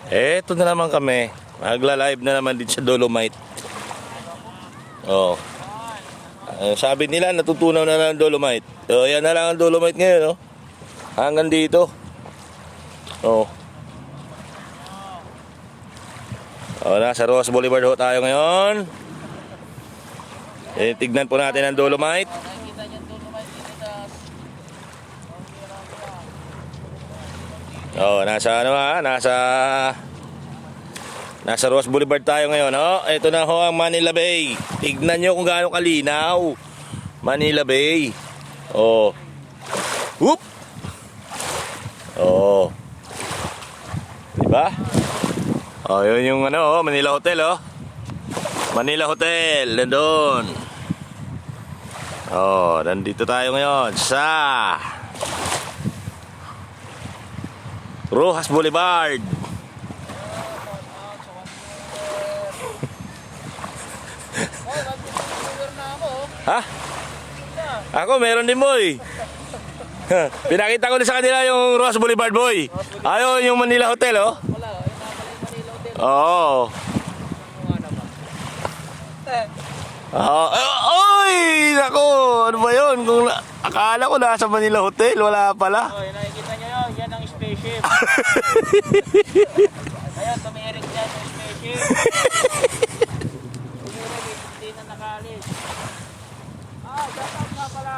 Eto na naman kami. Magla-live na naman din sa Dolomite. Oh. Sabi nila natutunaw na lang ang Dolomite. Oh, yan na lang ang Dolomite ngayon, oh. Hanggang dito. Oh. Oh, nasa Ross Boulevard ho tayo ngayon. Tignan po natin ang Dolomite. Oh, nasa ano ha? Nasa Ross Boulevard tayo ngayon, oh. Ito na ho ang Manila Bay. Tignan nyo kung gaano kalinaw. Manila Bay. Oh. Whoop. Oh. Diba? Oh, yun yung ano, oh, Manila Hotel, oh. Manila Hotel, nandun. Oh, nandito tayo ngayon sa Rojas Boulevard. Ha? Ako meron din, boy. Pinakita ko din sa kanila yung Rojas Boulevard, boy. Ayun yung Manila Hotel, oh. Oo. Oy! Nako! Ano ba yun? Akala ko nasa Manila Hotel. Wala pala. Oy, nakikita nyo yun? Yan ang spaceship. Ayun, tumirik dyan ang spaceship. Tumirik, hindi na nakalis. Shoutout nga pala.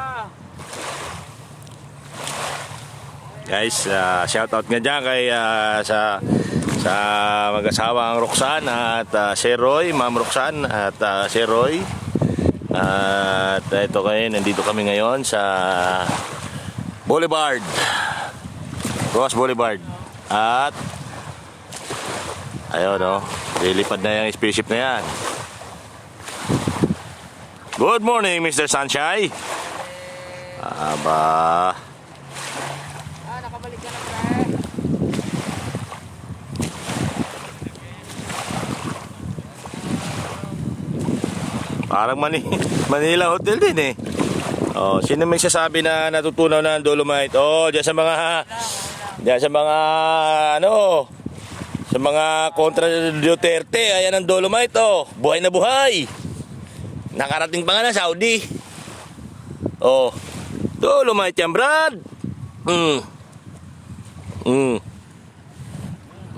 Guys, shoutout nga dyan kay sa mag-asawang Roxanne at Sir Roy, Ma'am Roxanne at Sir Roy. At ito kayo, nandito kami ngayon sa Boulevard, Ross Boulevard. At ayun, oh, lilipad na yung spaceship na yan. Good morning, Mr. Sunshine. Aba, Nakabalik ka na, pre. parang Manila Hotel din eh. Oh, sino may sasabi na natutunaw na ang Dolomite? Oh, diyan sa mga ano, sa mga kontra Duterte, ayan ang Dolomite, oh. Buhay na buhay. Nakarating pa nga na Saudi. Oh, Dolomite yan, Brad.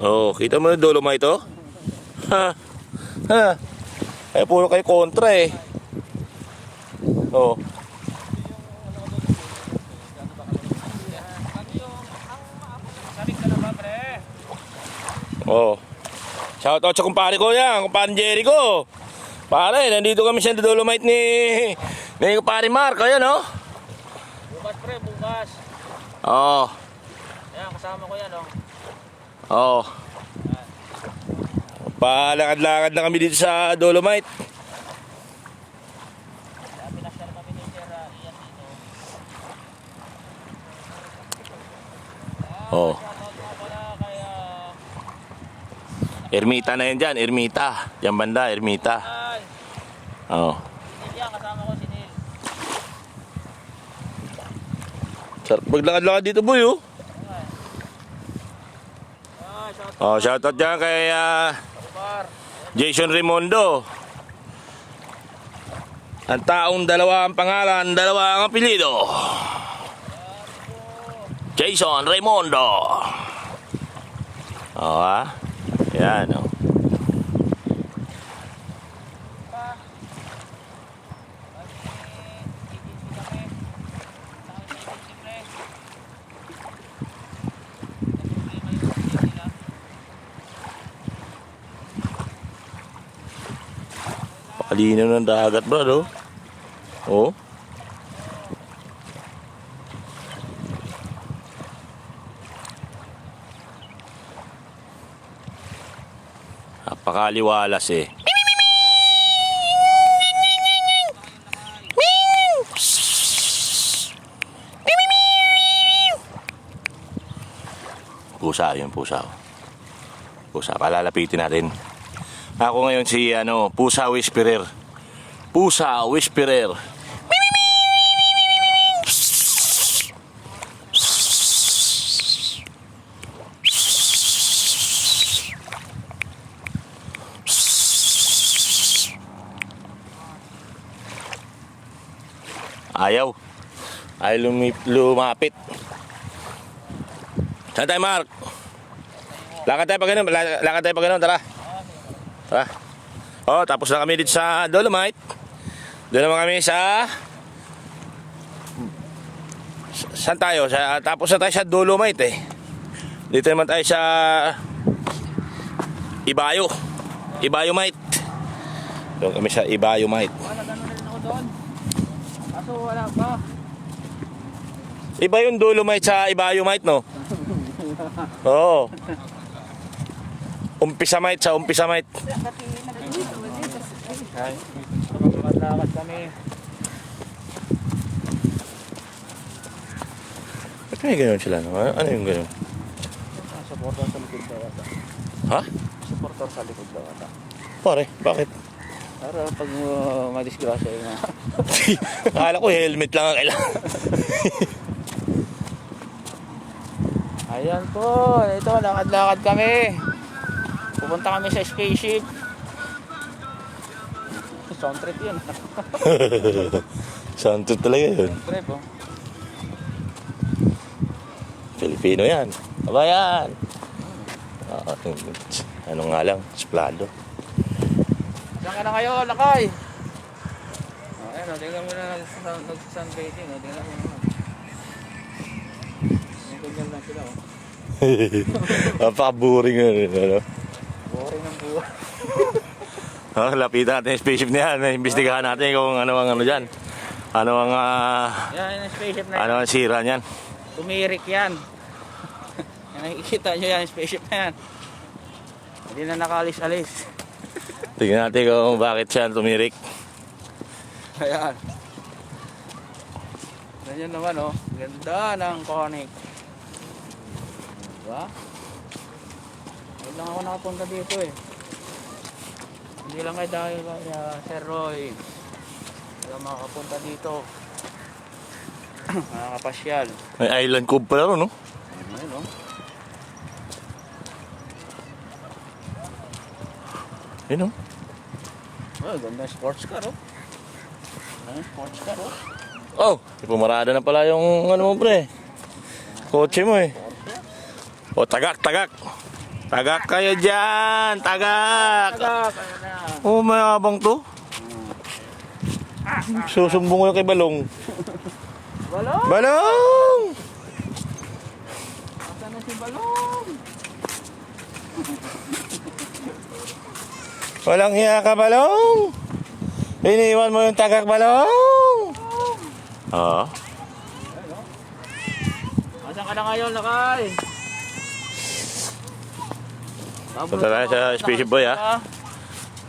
Oh, kita mo na Dolomite, oh. Ha. Ha. Eh, puro kayo kontra eh. Oh. Sabik ka na ba, pre? Oh. Shoutout sa kumpare ko yan, kumpare Jerry ko. Pare, nandito kami sa Dolomite ni kumpare Mark, ayan, oh. Bukas, pre, bukas. Oh. Ayan, kasama ko yan, oh. Oh. Palakad-lakad na kami dito sa Dolomite. Pinasyal kami ni Sir Ian dito. Oh. Shoutout nga pala kay Ermita na yan dyan, Ermita. Yan banda, Ermita. Ay, Oh. si Neil yan, kasama ko si Neil. Sarap maglakad-lakad dito, boy, oh. Shoutout Oh, shoutout dyan kay Bar. Jason Raimondo. Ang taong dalawa ang pangalan, dalawa ang apelyido. Jason Raimondo. Oh, ha? Yan, oh. Pakalinaw ng dagat, bro, no? Oh. Napakaliwalas eh. Pusa, yun pusa. Pusa, palalapitin natin. Ako ngayon si Pusa Whisperer. Pusa Whisperer. Ayaw. Ayaw lumapit. Saan tayo, Mark? Lakad tayo pa ganun. Lakad tayo pa ganun. Tara. Tara. Oh, tapos na kami dito sa Dolomite. Doon naman kami sa... Saan tayo? Tapos na tayo sa Dolomite eh. Dito naman tayo sa... Ibayomite. Doon kami sa Ibayomite. Wala, gano'n na rin ako doon. Kaso wala pa. Iba yung Dolomite sa Ibayomite, no? Oo. Umpisamite sa Umpisamite. Ay, lakad kami. Ba't may ganun sila, no? Ano yung ganun? Supporter sa likod daw ata. Ha? Supporter sa likod daw ata. Pare, bakit? Para pag madisgrasya yun nga. Akala ko helmet lang ang kailangan. Ayan po, ito, lakad-lakad kami. Pupunta kami sa spaceship. Sound trip yun. Santo talaga yun. Trip, oh. Filipino yan. Kabayan. Ano nga lang, suplado. Saan ka na ngayon, lakay? Oh, ayan, tingnan mo na nag-sunbathing. Tingnan mo naman. Ganyan lang sila, oh. Napaka-boring yun. Ano? Boring ng buhay. Lapitan natin yung spaceship niya. Imbestigahan natin kung ano ang ano dyan. Ano ang Yan, yung spaceship na yan. ano ang sira niyan. Tumirik yan. Yan, nakikita nyo yan, yung spaceship na yan. Hindi na nakalis-alis. Tingnan natin kung bakit siya tumirik. Ayan. Ganyan naman, oh. Ganda ng conic. Diba? Hindi lang ako nakapunta dito, eh. Hindi lang kayo dahil Sir Roy. Hindi lang makapunta dito. Nakakapasyal. May island cove pala ron, no? Ayun, oh. Yun, no? Oh, ganda sports car, oh. Ayun, sports car, oh. Oh, pumarada na pala yung ano mo, pre. Kotse mo, eh. Oh, tagak. Tagak kayo dyan. Tagak. Tagak, ayun na. Oh, mayabang to. Susumbong ko yung kay Balong. Balong! Balong! Asa na si Balong? Walang hiya ka, Balong. Iniwan mo yung tagak, Balong. Oo. Asan ka na ngayon, lakay? Punta tayo sa spaceship, boy, ha?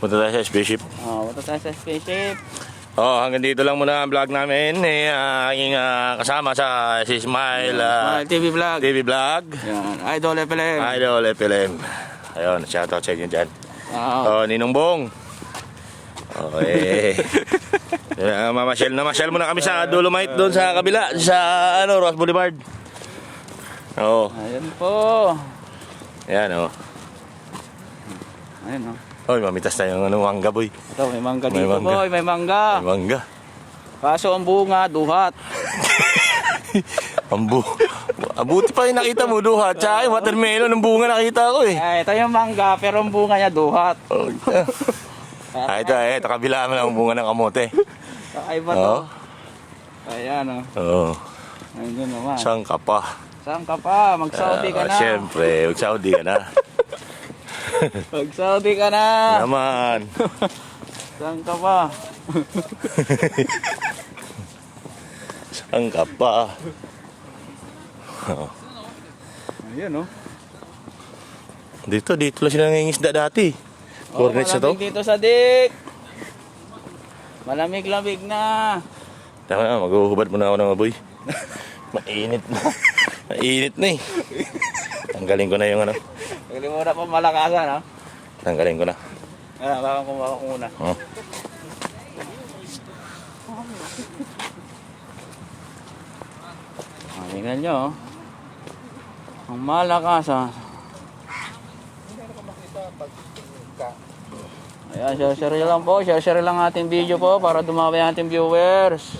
Punta tayo sa spaceship. Punta tayo sa spaceship. Oh, hanggang dito lang muna ang vlog namin. Aking kasama sa si Smile TV Vlog. TV Vlog. Yan, Idol FLM. Idol FLM. Ayun, shoutout sa inyo dyan. Wow. Oh, Ninong Bong. Okay. Mamasyal muna kami sa Dolomite doon sa kabila, sa ano, Ross Boulevard. Oo. Ayan po. Ayan, oh. Ayan, oh. Oy, mamitas tayo ng ano, mangga, boy. Ito, may mangga May dito, mangga. boy. May mangga. May mangga. Kaso ang bunga, duhat. Abuti pa yung nakita mo, duhat. Tsaka yung watermelon, ng bunga nakita ko, eh. Ay, ito yung mangga, pero ang bunga niya, duhat. Oh, ito, kabila mo lang ang bunga ng kamote. Ay ba to? Oo. Ayan, oh. Oo. Ayun naman. Saan ka pa? Saan ka pa? Mag-Saudi ka na. Siyempre, mag-Saudi ka na. Mag-Saudi ka na. Naman. Saan ka pa? Saan ka pa? Ayun, oh. Dito lang sila nangingisda dati. Cornets na to. Malamig dito sa dik. Malamig-lamig na. Tama na, maghuhubad muna ako ng maboy. Mainit na. Mainit na, eh. Tanggalin ko na yung ano. Hindi mo na pa malakasan, ha? Tanggalin ko na. Ayan, baka kumawa ko muna. Oh. Tingnan nyo, oh. Ang malakas, ha? Ayan, share lang po. Share lang ating video po para dumami ang ating viewers.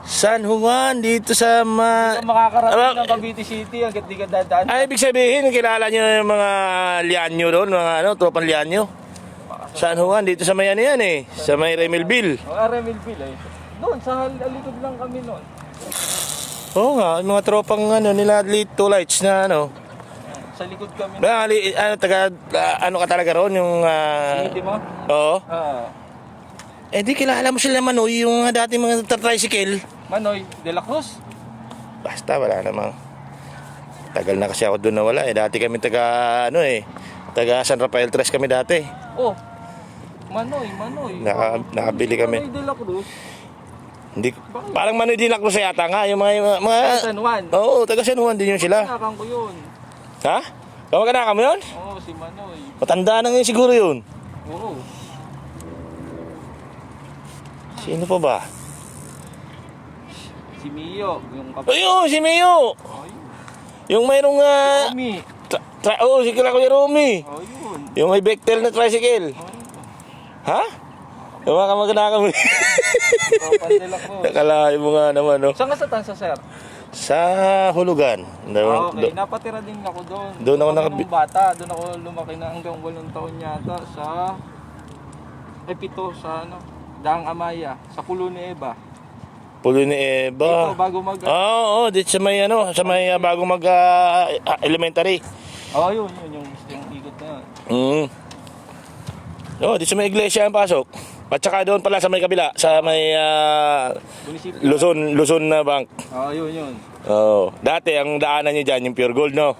San Juan, dito sa Hindi ka makakarating Ah, ng Cavite City hanggat di ka dadaan. Ay, ibig sabihin, kilala nyo yung mga Lianyo doon, mga tropang Lianyo. San Juan, dito sa may ano yan eh, sa may Remilville. O, Remilville eh. Doon, sa likod lang kami noon. Oo nga, yung mga tropang nila Lito Lights na Sa likod kami. ano ka talaga ron, yung... Hindi mo? Oo. Ah, Di kilala mo sila Manoy, yung dating mga tricycle. Manoy, De La Cruz. Basta, wala namang. Tagal na kasi ako doon nawala eh. Dati kami taga San Rafael Tres kami dati. Oh, Manoy. Nakabili kami. Manoy De La Cruz. Hindi, parang Manoy din ako sa yata nga, yung mga San Juan. Oo, taga San Juan din yun sila. Nakakang ko yun. Ha? Kamag-anak mo yun? Oo, si Manoy. Matanda na ngayon siguro yun. Oo. Sino pa ba? Si Mio, yung kapatid. Ayun, si Mayo. Oh, yun. Yung mayroong Omi. si Kila Kuya Romy. Oh, yun. Yung may Bechtel na tricycle. Oh, yun. Ha? Yung mga kamag-anak mo. Tropa De La Cruz. Nakalayo mo nga naman, no? Saan ka sa Tansa, sir? Sa Hulugan. Okay, napatira din ako doon. Doon ako nung bata, doon ako lumaki na hanggang 8 taon yata sa 7 sa Daang Amaya, sa Pulo ni Eba. Pulo ni Eba. Dito, bago mag... Oo, dito sa may bago mag elementary. yun, yung ikot na yun. Dito sa may iglesia ang pasok. At saka doon pala sa may kabila, sa may Munisipyo. Luzon na bank. Yun. Dati ang daanan niyo diyan yung Pure Gold, no?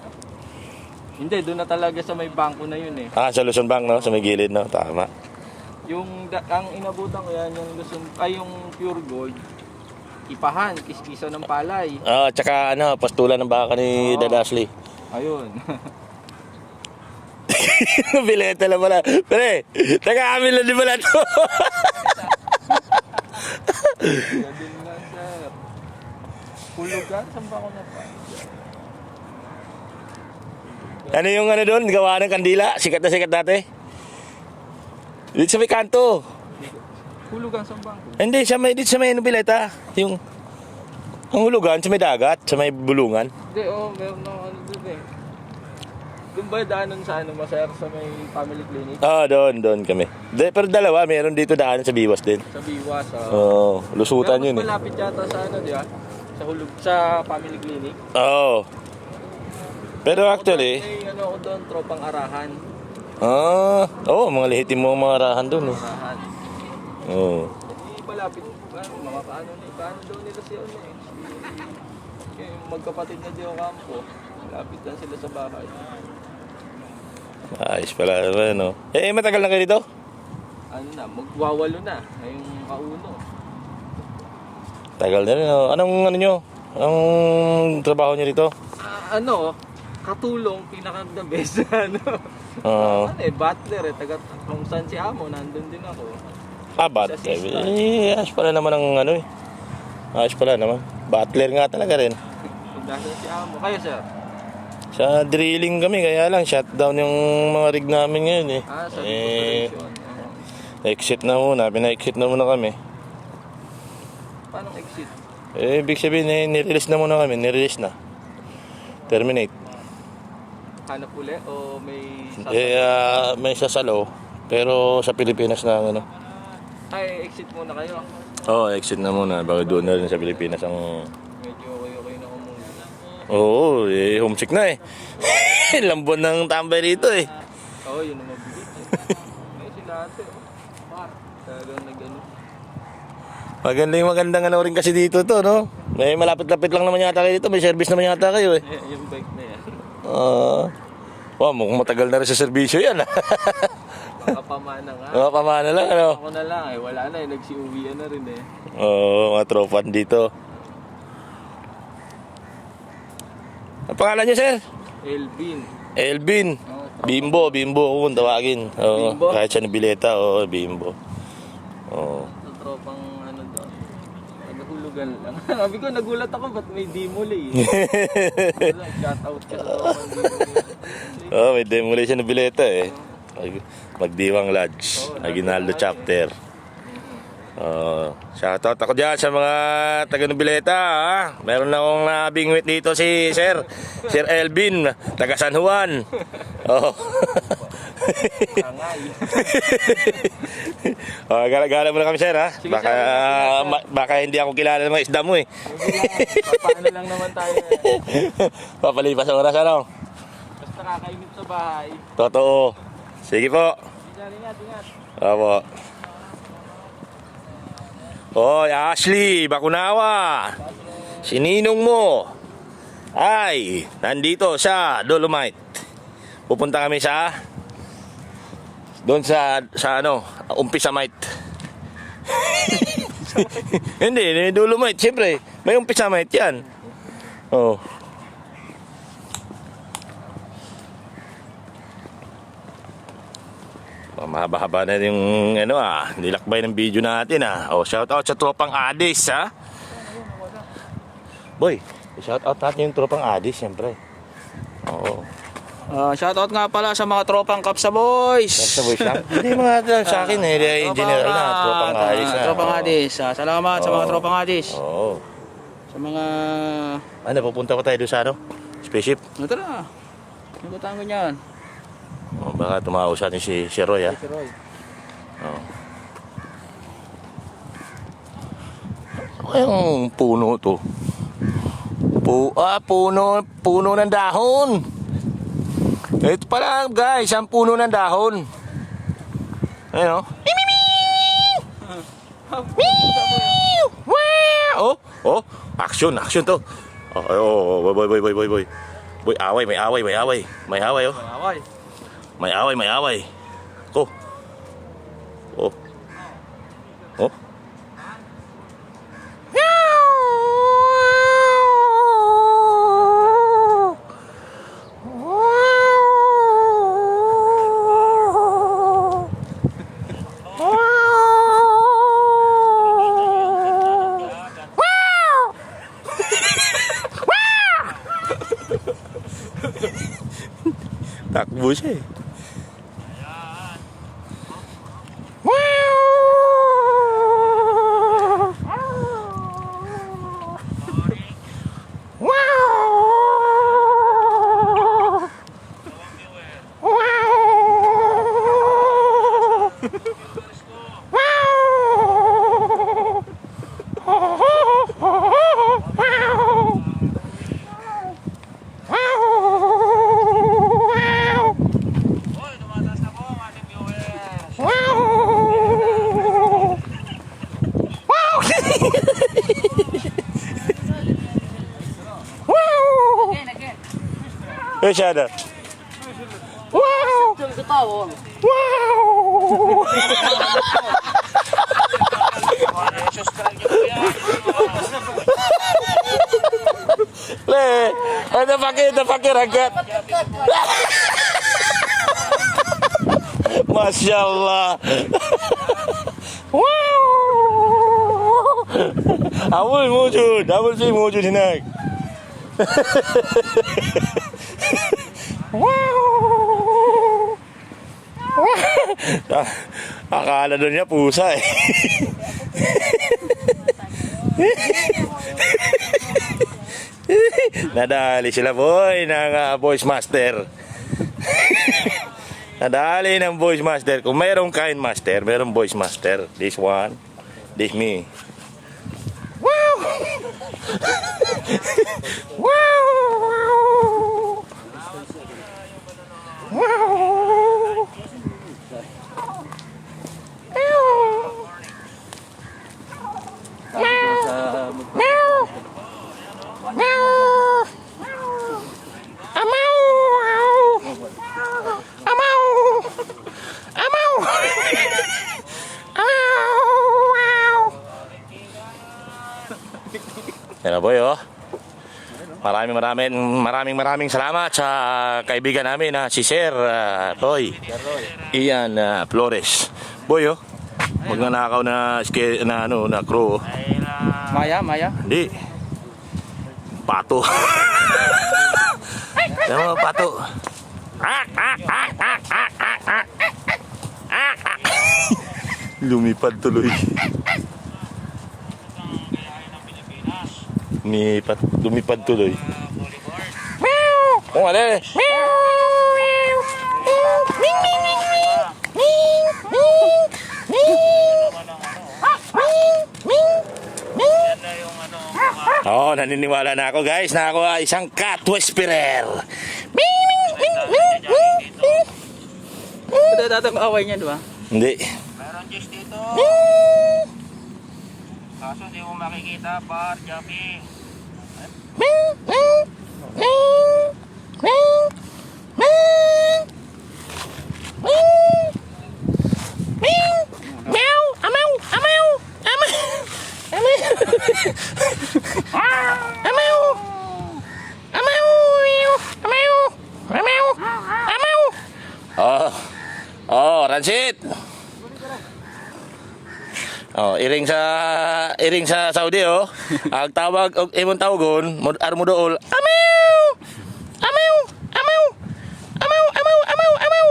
Hindi, doon na talaga sa may bangko na yun eh. Sa Luzon Bank, no? Sa may gilid, no? Tama. Ang inabutan ko yan, yung Pure Gold, Ipahan, Kiskisa ng Palay. At saka pastulan ng baka ni Dad Ashley. Ayun. Bileta lang pala. Pre, taga-amin lang di pala to. Yan din lang, sir. Hulugan, saan ba ako na pa? Ano yung doon? Gawa ng kandila? Sikat na sikat dati? Dito sa may kanto. Hulugan, saan ba ako? Hindi, dito sa may Bileta. Yung hulugan sa may dagat, sa may bulungan. Hindi, meron na doon eh. Doon ba daanan sa Masayar sa may family clinic? Doon kami. Pero dalawa, meron dito daan sa Biwas din. Sa Biwas. Lusutan Pero yun mas malapit yata sa di ba? Sa family clinic. Pero actually, May ako doon, tropang arahan. mga lihitin mo mga arahan doon. Arahan. Hindi palapit. Paano daw nila siya yung magkapatid na Dio Campo. Malapit lang sila sa bahay. Ayos pala, no? Matagal na kayo dito? Magwawalo na. Ngayong kauno. Tagal na rin, no? Anong Anong trabaho niyo dito? Katulong, pinaka-the best. Butler taga kung saan si Amo, nandun din ako. Butler. Ayos pala naman ang Ayos pala naman. Butler nga talaga rin. Kung nasa si Amo. Kayo, sir? Sa drilling kami, kaya lang shutdown yung mga rig namin ngayon eh. Sa operation. Exit na muna, pina-exit na muna kami. Paano exit? Ibig sabihin, nirelease na muna kami, nirelease na. Terminate. Hanap uli o may May sasalo, pero sa Pilipinas na exit muna kayo. exit na muna, bago doon na rin sa Pilipinas ang... Medyo okay na umuwi. Oo, homesick na eh. Ilang buwan ng tambay rito eh. Yun ang mabilis. May sila ate, talagang Magandang rin kasi dito to, no? May malapit-lapit lang naman yata kayo dito, may service naman yata kayo eh. Yung bike na yan. Mukhang matagal na rin sa serbisyo yan. Makapamana nga. Pamana lang, Ako na lang wala na nagsiuwian na rin eh. Mga tropan dito. Ang pangalan niyo, sir? Elvin. Bimbo kung tawagin. Bimbo? Kahit siya na Bileta, Bimbo. Sa tropang doon. Naghulugan lang. Sabi ko, nagulat ako, ba't may demoli eh. Shout out ka sa tropang demoli. May demolition na Bileta eh. Magdiwang Lodge, Aguinaldo chapter. Shoutout ako dyan sa mga taga Nobileta, ha? Meron na akong nabingwit dito si Sir Elvin, taga San Juan. Oh. Gala-gala muna kami, Sir, ha? Baka, baka hindi ako kilala ng mga isda mo, eh. Paano lang naman tayo Papalipas ang oras, ano? Basta kakainip sa bahay. Totoo. Sige po. Ingat. Opo. Hoy, Ashley, Bakunawa. Si Ninong mo ay nandito sa Dolomite. Pupunta kami sa doon sa ano, Umpisamite. Hindi, Dolomite, siyempre. May Umpisamite yan. Oh. Mahaba-haba na yung ano nilakbay ng video natin Oh, shout out sa tropang Adis, ha. Boy, shout out natin yung tropang Adis, siyempre. Oo. Shoutout nga pala sa mga tropang Kapsa Boys. Sa boys lang. Hindi mga sa akin in general na tropang Adis na. Tropang Adis. Salamat sa mga tropang Adis. Oo. Sa mga... Ano, pupunta pa tayo doon sa ano? Spaceship? Tara. Nagutan ko niyan. Baka tumawa sa atin si Roy, ha. Si Roy. Ano yung puno to? Puno ng dahon. Ito pala, guys, ang puno ng dahon. Ayun, oh. Action to. Boy. Boy, away, may away. May away, oh. May away. Oh. Takbo siya, eh. Hey, Shada. Wow! Wow! Le, ada pakai ragat. Masya Allah. Wow! Awal sih mujud hinak. Wow! Akala doon niya pusa, eh. Nadali sila, boy, ng voice master. Nadali ng voice master. Kung mayroong kind master, mayroong voice master. This one, this me. Wow! Wow! Wow! Yan na, boy, oh. Maraming salamat sa kaibigan namin na si Sir Roy Ian Flores. Boy, oh. Magnanakaw na crew. Oh. Maya. Hindi. Pato. Ano, pato. Lumipad tuloy. Lumipad tuloy. Oh, ano eh? Oh, naniniwala na ako guys na ako ay isang cat whisperer. Ito dati ang away niya, di ba? Hindi. Meron juice dito. Kaso di mo makikita, par, Jappy. Oh, Ransit. Oh, iring sa Saudi oh. Ang tawag og imong tawagon, armo dool. Amaw! Amaw! Amaw! Amaw, amaw, amaw, amaw.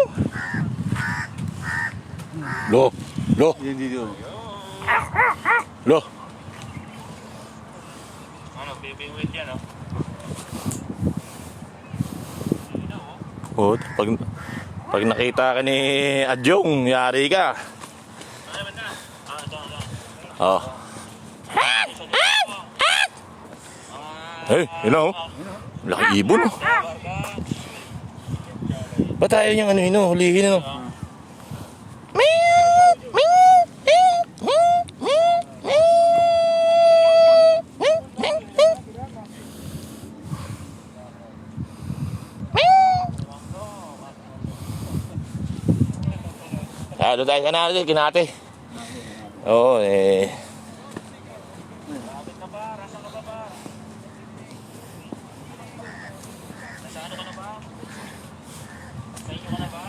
Lo, lo. Lo. Ano, bibingwit yan, oh. Oh, pag nakita ka ni Adjong, yari ka. Oh. Hey, you know. Laki ibon. Ba't tayo niyang ano yun, hulihin ano? Doon tayo sa natin, kinate. Oo, eh. Lapit na ba? Rasa ka ba ba? Nasa ano ka na ba? Sa inyo ka na ba?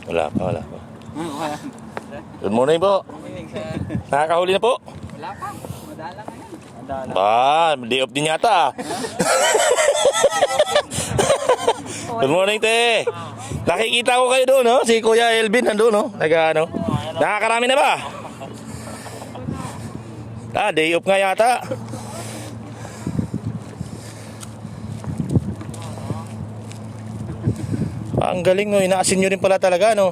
Wala pa. Good morning po. Nakakahuli na po. Wala pa. Madala ka yan. Ba, day off din yata. Good morning, te. Nakikita ko kayo doon, no? Si Kuya Elvin nandun, no? Nag-ano? Nakakarami na ba? Day off nga yata. Ang galing, no? Inaasin nyo rin pala talaga, no?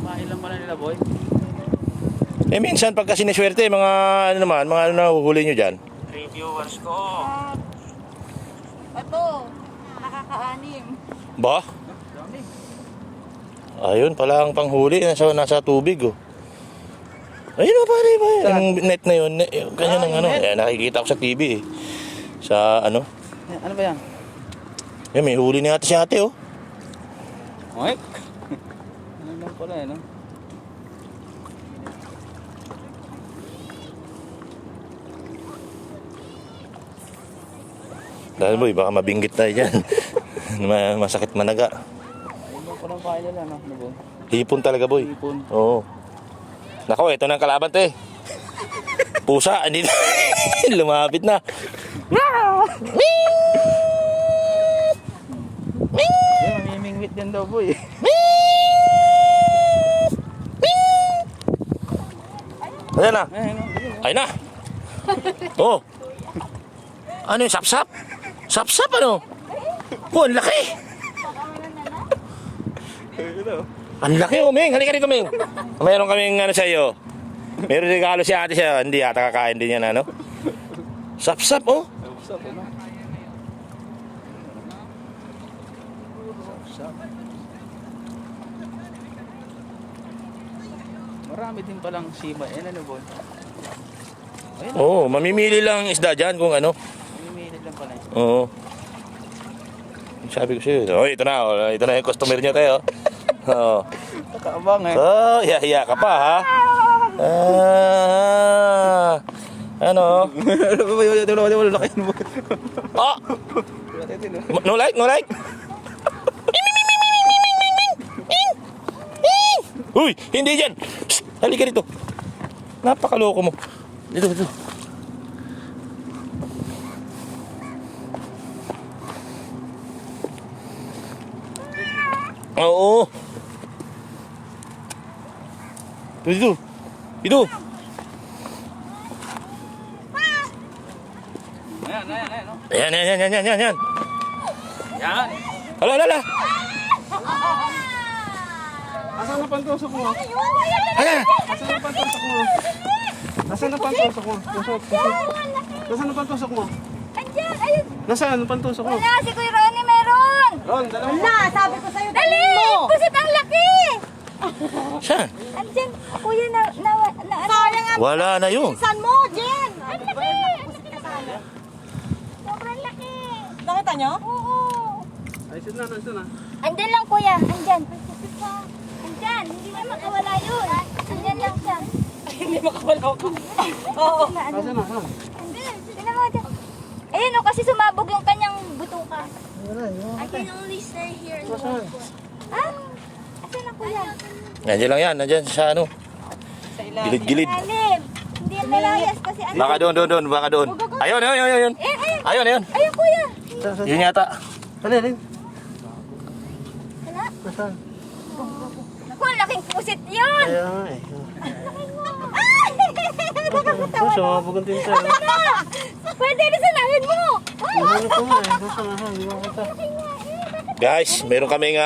Mailan pala nila, boy? Eh, minsan pagka siniswerte, mga ano naman, mga ano na huhuli nyo dyan? Reviewers ko. Ito, nakaka-anim. Ba? Ayun pala ang panghuli, nasa tubig, oh. Ayun na pare ba? Yung net na yun, ganyan ang ano. Eh, nakikita ko sa TV eh. Sa ano? Ano ba yan? Yan, may huli na ata si ate oh. Oink. Ano lang pala eh, no? Dahil boy, baka mabinggit tayo dyan. Masakit managa. Ano lang pala ang kain nila, no? Ano ba? Hipon talaga boy. Hipon. Oo. Nako, ito na ang kalaban te. Pusa, hindi na. Lumapit na. Yan, mamimingwit din daw, boy. Ayan na. Ayun, no? Ayun na. Oh. Ano yung sapsap? Sapsap ano? Oh, ang laki. Ang laki oh, Ming. Halika rito, Ming. Mayroon kaming ano sa iyo. Meron regalo si ate siya. Hindi ata kakain din yan ano. Sapsap oh. Usap, ano? Marami din palang sima. Yan ano, boy? Ayun, Oo, mamimili lang ang isda dyan kung ano. mamimili lang pala. Oo. Sabi ko sa'yo. Oh, ito na. Oh. Ito na yung customer niya tayo. Oo. Nakaabang eh. Oh, hiya ka pa, ha? Ano? Laki mo. Oh! No like, no like? Uy, hindi dyan! Shh, halika dito. Napakaloko mo. Dito, dito. Oo. Dito, dito. Ayan, ayan, ayan. Oh. Ayan, ayan, ayan, ayan, ayan. Yan. Ala, ala, ala. Asan na pantusok mo? Ala. Asan na pantusok mo? Nasaan na pantusok mo? Nasaan na pantusok mo? Andiyan, ayun. Nasaan na pantusok mo? Wala, si Kuya Ronnie meron. Ron, dalawa. Wala, sabi ko sa'yo. Dali! Pusit ang laki! Saan? Andiyan, kuya na sayang ang Wala na yun. pinsan mo, Jen! Ang laki! Sobrang laki! Nakita nyo? Oo. Ayun na, ayun na. Andyan lang kuya, andyan. Andyan, hindi na makawala yun. Andyan lang siya. Hindi makawala ko. Oo. Asan na, ha? Andyan, tingnan mo dyan. Ayun o, kasi sumabog yung kanyang butuka. I can only stay here. Ah, asan na kuya? Nandiyan lang yan, nandiyan sa ano. Gilid-gilid. Alim. Hindi yan nalayas kasi ano. Baka doon, doon, doon, baka doon. Ayun, ayun, ayun, ayun. Ayun. Ayun, ayun. Ayun kuya. Yun yata. Alin. Wala. Nasaan? Naku, laking pusit yun. Kaya nga eh. Ay! Nakakatawa. Sumabog ang tinta. Ano na? Pwede rin sa namin mo. Ay, Ano ko nga eh. Nasaan na, hindi ko kita. Guys, meron kaming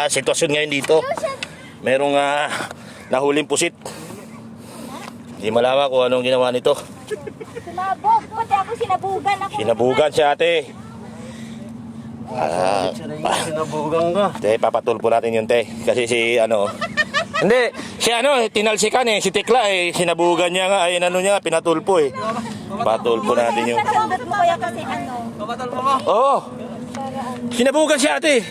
sitwasyon ngayon dito. Merong nahuling pusit. Hindi malaman kung anong ginawa nito. sumabog. Pati ako sinabugan ako. Sinabugan si ate. Sinabugan ka. Te, papatulpo natin yun, te. Kasi si ano... Hindi, si ano, tinalsikan eh. Si Tekla eh, sinabugan niya nga. Ay, ano niya, pinatulpo eh. Patulpo natin yun. Nasandot mo kaya kasi ano. Kapatal mo ko. Oo. Sinabugan si ate.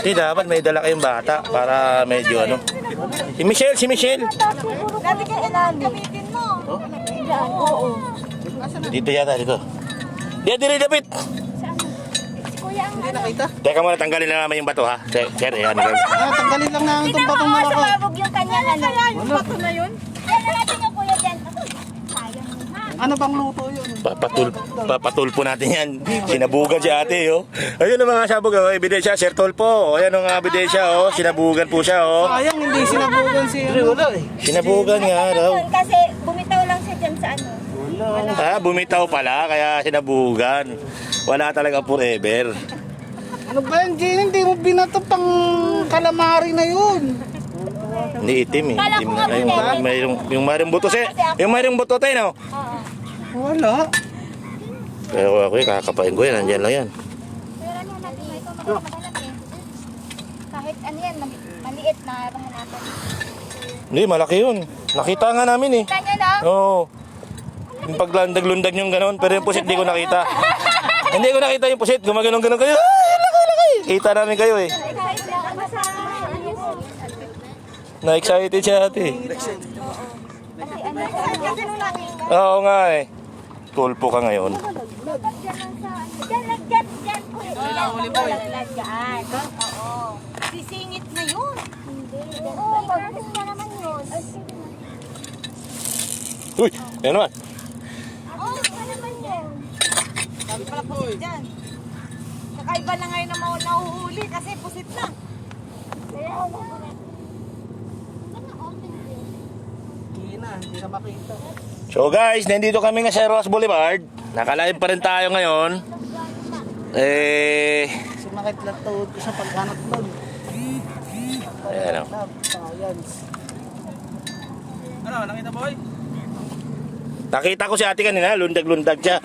Hindi, dapat may dala kayong bata para medyo ano. Si Michelle, si Michelle. Dati ka ilalim. Gamitin mo. Yan, oo. Dito yata, dito. Di, dili, dapit. Si kuya ang ano. Nakita? Teka muna, tanggalin na naman yung bato ha. Sir, yan. Tanggalin lang namin itong Tingnan batong mo, malaki. sumabog yung kanyang ano. Yung bato na yun? Yan na natin yung kuya dyan. Sayang ha. Ano bang luto yun? Papatulpo natin yan. Sinabugan si ate, oh. Ayun ang mga sabog, oh. Ebidensya, Sir Tolpo. Ayan ang ebidensya, oh. Sinabugan po siya, oh. Sayang, hindi sinabugan si... Wala eh. Sinabugan nga raw. Yun, kasi bumitaw lang siya dyan sa ano. Bumitaw pala, kaya sinabugan. Wala talaga forever. Ano ba yan, Jane? Hindi mo binato pang calamari na yun. Hindi itim eh. Kala Itim ko na. nga Yung mayroong buto, yung mayroong buto tayo, no? Oo. Wala. Pero ako kakapain ko yan. Nandiyan lang yan. Pero ano natin ito maghanap eh. Kahit ano yan, maliit na hanapan. Hindi, malaki yun. Nakita nga namin eh. Kanya na? Oo. Yung paglandag-lundag yung gano'n, pero yung pusit di ko nakita. Hindi ko nakita yung pusit. Gumaganon-ganon kayo. Ay, laki. Kita namin kayo eh. Kahit na ano sa ano mo. Na-excited siya ate. Kasi ano, kasi nung nakita. Oo nga eh. Tulpo ka ngayon. Dapat dyan lang sa ano. Dyan. Kuya, dyan. Oo. Sisingit na yun. Hindi. Oo, mag-practice na naman yun. Uy, yan naman. Oo, ano naman yun? Sabi pala pusit dyan. Kakaiba na ngayon na nahuhuli kasi pusit na. Kaya ako na. Hindi na, hindi na makita. So guys, nandito kami nga sa Roas Boulevard. Nakalive pa rin tayo ngayon. Sumakit lang tuhod ko sa paghanap doon. Ayan o. Science. Ano, nakita boy? Nakita ko si ate kanina, lundag-lundag siya.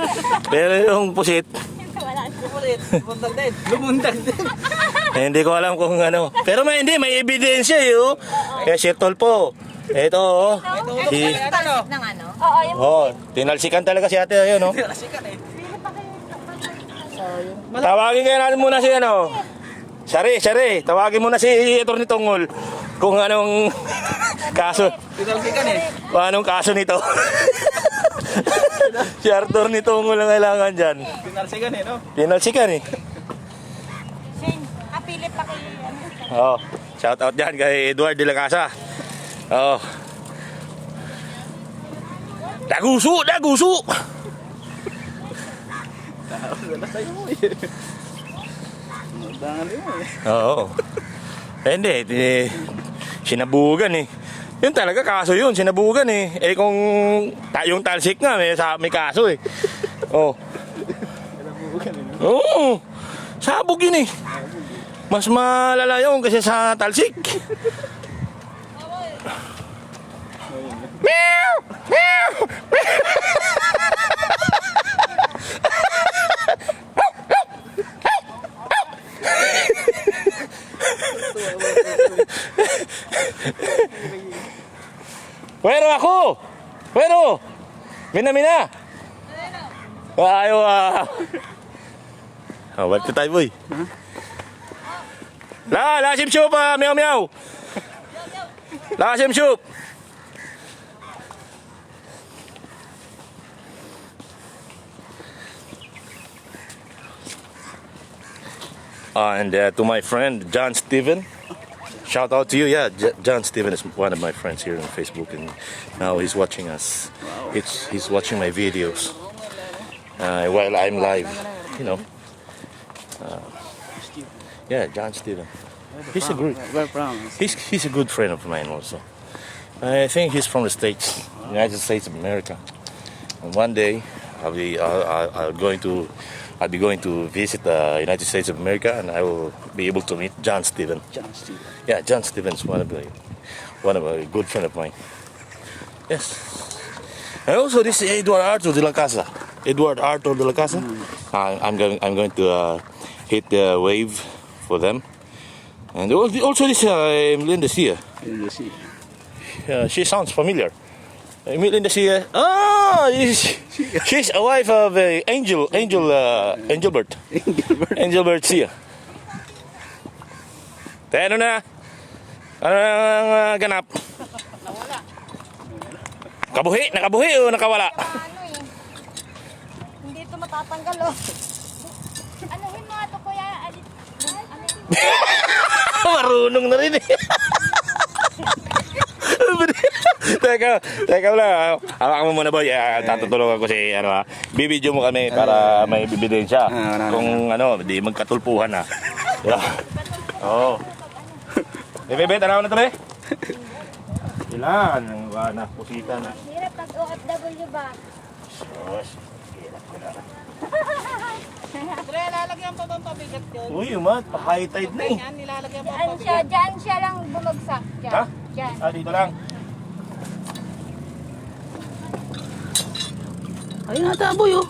Pero yung pusit, Ulit, lumundag din. Lumundag din. hindi ko alam kung ano. Pero may ebidensya eh. Oh. Kaya Sir Tolpo. Ito oh. Si, Talit ng ano? Oo, yung oh, tinalsikan talaga si ate. Ayun oh. Sayang. Tawagin kaya natin muna si ano. Sari, tawagin mo na si Atty. Tungol kung anong kaso. Pinalsikan eh. Kung anong kaso nito. Si Atty. Tungol ang kailangan dyan. Pinalsikan eh, no? Pinalsikan eh. Shane, kapilip pa kayo. Oh, shout out dyan kay Edward de la Casa. Oh. Daguso! Wala sa'yo mo eh. Dangan mo eh. Oo. Hindi, sinabugan eh. Yun talaga kaso yun, sinabugan eh. Eh kung yung talsik nga, may kaso eh. Oh. Sinabugan eh, no? Oo. Sabog yun eh. Mas malala yun kasi sa talsik. Meow! Meow! Pero ako! Pero! Mina! Ayaw balik tayo boy. Lasim soup meow! Lasim soup! And to my friend John Steven, shout out to you. Yeah, John Steven is one of my friends here on Facebook, and now he's watching us. He's watching my videos while I'm live. You know. Yeah, John Steven. He's a good. Where from? He's a good friend of mine also. I think he's from the States, United States of America. And one day I'll be going to visit the United States of America, and I will be able to meet John Steven. John Steven. Yeah, John Steven's one of a good friend of mine. Yes. And also this is Edward Arthur de la Casa. I'm going to hit the wave for them. And also this Linda Sia. She sounds familiar. Linda Sia. She's a wife of Angelbert. Angelbert Sia. Ano na? Ano ang ganap? Nakabuhi o nakawala? Hindi ito matatanggal oh. Anuhin mo ito kuya. Marunong na rin eh. Teka lang. Hawakan mo muna boy. Tatutulungan ko si bibidyo mo kami para may ebidensya. Kung di magkatulpuhan na. Oo. Bebe, tanaw na ito be? Ilan? Na, pusita na. Hirap pag OFW ba? Pre, lalagyan pa bang pabigat yun? Uy, umat. Pa-high tide na eh. Yan, nilalagyan pa Diyan siya lang bumagsak. Diyan. Ha? Diyan. Dito lang. Ayun nata boy oh.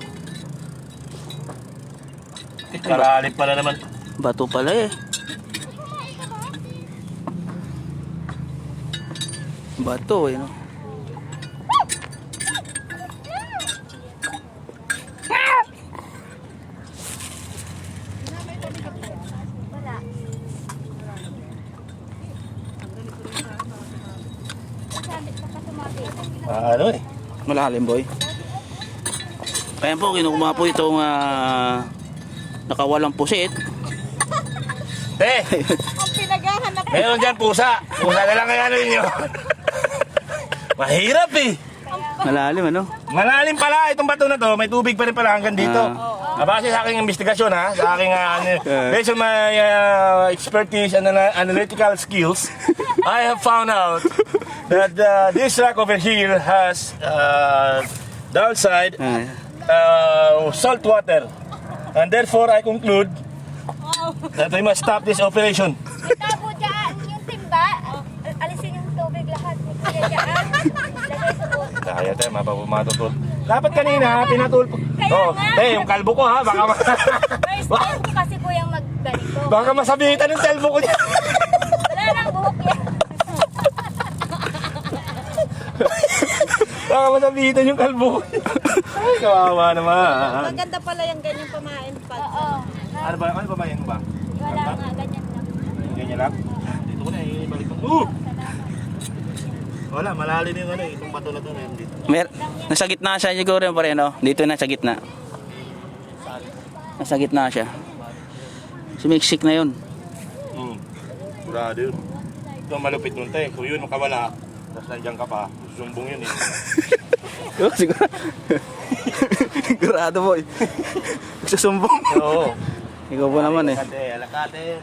Kalalim pala naman. Bato pala eh. Bato eh no. Wala. Sabit ka pa tumabit. Eh. Malalim boy. Kaya po kinukuha po itong nakawalang pusit. Ang pinaghahanap. Meron dyan pusa. Pusa na lang kaya ninyo. Mahirap eh. Malalim ano? Malalim pala itong bato na to. May tubig pa rin pala hanggang dito. Base sa aking investigasyon sa aking based on my expertise and analytical skills, I have found out that this rock over here has downside salt water, and therefore I conclude that we must stop this operation. Itabo dyan yung timba. Alisin yung tubig lahat. Kaya dyan. Lagay sa buwan. Kaya tayo, mapapumatutul. Dapat kanina, pinatul po. Kaya nga. Yung kalbo ko baka First time ko kasi kuyang magganito. baka masabitan ng kalbo ko niya. Wala nang buhok yan. Baka masabitan yung kalbo ko. Ay, kawawa naman. Maganda pala yung ganyang pamain pa. Oo. Ano ba yan ba? Wala nga, ganyan. niya lang. Dito ko na, ibalik ko. Wala, malalim yung ano, itong bato na to na dito. Nasa gitna siya siguro yung pare, no? Dito na sa gitna. Nasa gitna siya. Sumiksik na yun. Burado yun. Ito ang malupit nun, te. Kung yun, makawala, tapos nandiyan ka pa, susumbong yun eh. Oh, siguro. Sigurado boy. Magsusumbong. Oo. Ikaw po naman eh. Alakate,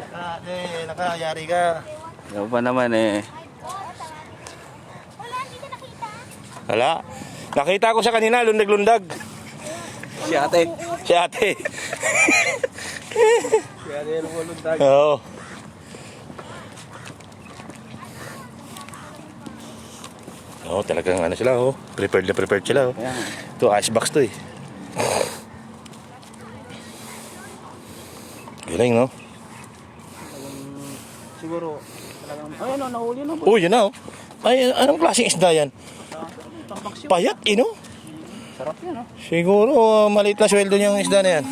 nakayari ka. Ikaw pa naman eh. Wala, hindi ka nakita. Wala. Nakita ko siya kanina, lundag-lundag. Si ate. Si ate. Kaya rin mo lundag. Oo. Oo, talagang ano sila, oh. Prepared na prepared sila, oh. Ayan. Ito, icebox to, eh. Galing, no? Siguro talagang ayun oh, nahuli na boy. Oh, yun na, oh. Ay, anong klaseng isda yan? Tambak siya. Payat, no? Sarap yan oh. Siguro, maliit na sweldo niyang isda na yan.